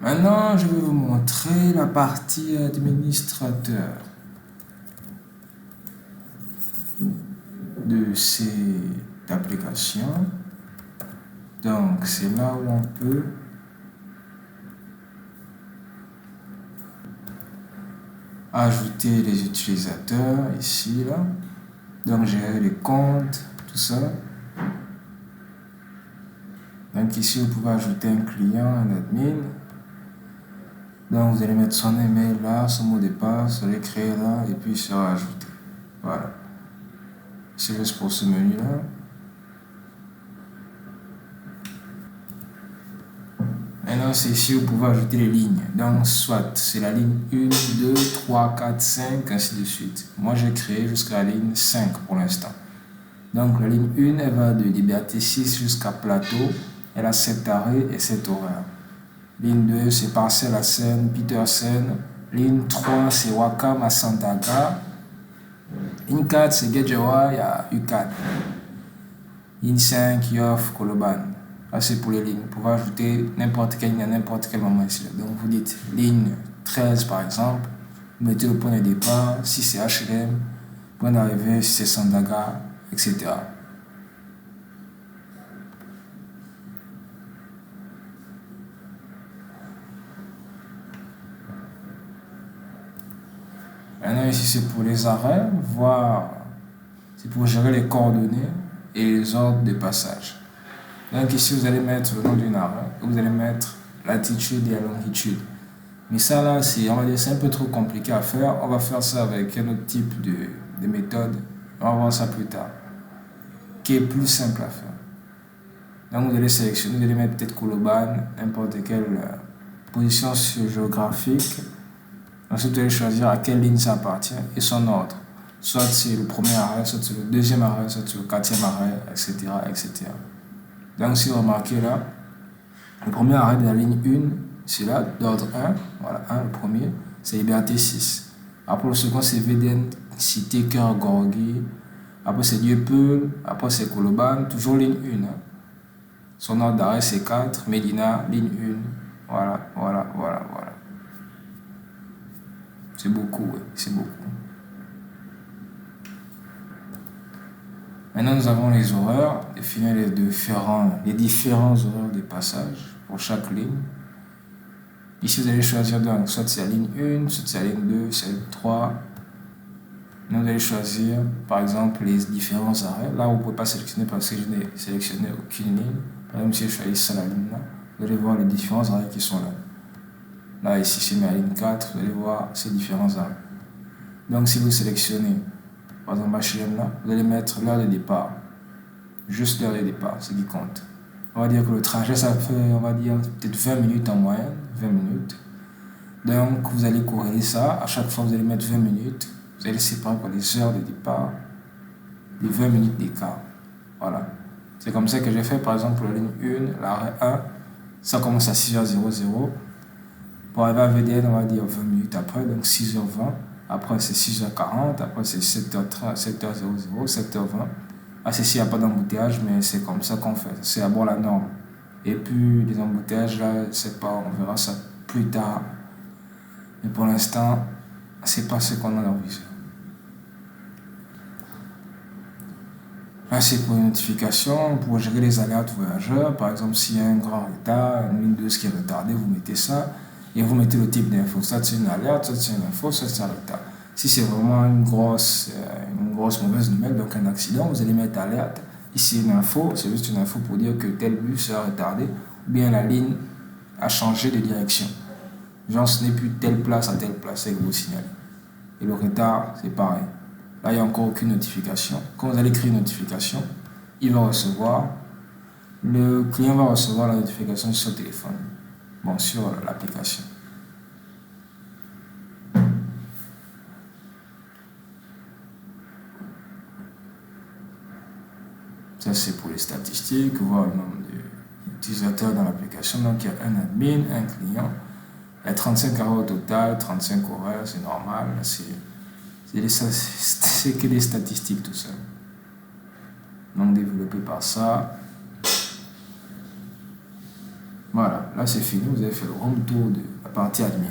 Maintenant, je vais vous montrer la partie administrateur de cette application. Donc, c'est là où on peut ajouter les utilisateurs ici, là. Donc, gérer les comptes, tout ça. Donc, ici, vous pouvez ajouter un client, un admin. Donc, vous allez mettre son email là, son mot de passe, vous allez créer là, et puis il sera ajouté. Voilà. C'est juste pour ce menu-là. Maintenant, c'est ici où vous pouvez ajouter les lignes. Donc, soit c'est la ligne 1, 2, 3, 4, 5, ainsi de suite. Moi, j'ai créé jusqu'à la ligne 5 pour l'instant. Donc, la ligne 1, elle va de Liberté 6 jusqu'à Plateau. Elle a 7 arrêts et 7 horaires. Ligne 2, c'est Parcelles à Seine, Petersen. Ligne 3, c'est Wakam à Sandaga. Ligne 4, c'est Gedjewa, il y a U4. Ligne 5, Yoff, Koloban. Là, c'est pour les lignes. Vous pouvez ajouter n'importe quelle ligne à n'importe quel moment ici. Donc, vous dites ligne 13, par exemple. Vous mettez le point de départ, si c'est HLM, point d'arrivée, si c'est Sandaga, etc. Maintenant, ici, c'est pour les arrêts, c'est pour gérer les coordonnées et les ordres de passage. Donc ici, vous allez mettre le nom d'une arrêt, vous allez mettre latitude et la longitude. Mais ça, là, c'est un peu trop compliqué à faire. On va faire ça avec un autre type de méthode. On va voir ça plus tard, qui est plus simple à faire. Donc, vous allez sélectionner, vous allez mettre peut-être Koloban, n'importe quelle position géographique. Ensuite, vous allez choisir à quelle ligne ça appartient et son ordre. Soit c'est le premier arrêt, soit c'est le deuxième arrêt, soit c'est le quatrième arrêt, etc., etc. Donc, si vous remarquez là, le premier arrêt de la ligne 1, c'est là, d'ordre 1. Voilà, 1, le premier, c'est Liberté 6. Après, le second, c'est VDN, Cité, Cœur, Gorgui. Après, c'est Dieuppeul. Après, c'est Koloban, toujours ligne 1. Hein. Son ordre d'arrêt, c'est 4. Médina, ligne 1. Voilà, voilà, voilà, voilà. C'est beaucoup, oui, c'est beaucoup. Maintenant, nous avons les horaires, définir les différents horaires de passage pour chaque ligne. Ici, vous allez choisir donc, soit c'est la ligne 1, soit c'est la ligne 2, c'est la ligne 3. Nous allez choisir, par exemple, les différents arrêts. Là, vous ne pouvez pas sélectionner parce que je n'ai sélectionné aucune ligne. Par exemple, si je choisis ça, la ligne là, vous allez voir les différents arrêts qui sont là. Là, ici, c'est ma ligne 4, vous allez voir ces différents arrêts. Donc, si vous sélectionnez, par exemple, HLM là, vous allez mettre l'heure de départ. Juste l'heure de départ, ce qui compte. On va dire que le trajet, ça fait, on va dire, peut-être 20 minutes en moyenne. 20 minutes. Donc, vous allez corriger ça. À chaque fois, vous allez mettre 20 minutes. Vous allez séparer par les heures de départ, les 20 minutes d'écart. Voilà. C'est comme ça que j'ai fait, par exemple, pour la ligne 1, l'arrêt 1, ça commence à 6h00. Pour arriver à VDN, on va dire 20 minutes après, donc 6h20. Après, c'est 6h40. Après, c'est 7h30, 7h00, 7h20. Ah, c'est s'il n'y a pas d'embouteillage, mais c'est comme ça qu'on fait. C'est d'abord la norme. Et puis, les embouteillages, là, je sais pas, on verra ça plus tard. Mais pour l'instant, c'est pas ce qu'on a envie. Là, c'est pour une notification, pour gérer les alertes voyageurs. Par exemple, s'il y a un grand retard, une ligne 2 qui est retardée, vous mettez ça et vous mettez le type d'info. Ça, c'est une alerte, ça, c'est une info, ça, c'est un retard. Si c'est vraiment une grosse mauvaise nouvelle, donc un accident, vous allez mettre alerte. Ici, une info, c'est juste une info pour dire que tel bus sera retardé ou bien la ligne a changé de direction. Genre, ce n'est plus telle place à telle place, c'est que vous signalez. Et le retard, c'est pareil. Là, il n'y a encore aucune notification. Quand vous allez créer une notification, le client va recevoir la notification sur le téléphone. Bon, sur l'application. Ça, c'est pour les statistiques, voir le nombre d'utilisateurs dans l'application. Donc, il y a un admin, un client. Il y a 35 arrêts au total, 35 horaires, c'est normal. C'est que des statistiques, tout ça. Donc, développé par ça. Voilà, là c'est fini, vous avez fait le home tour de la partie admin.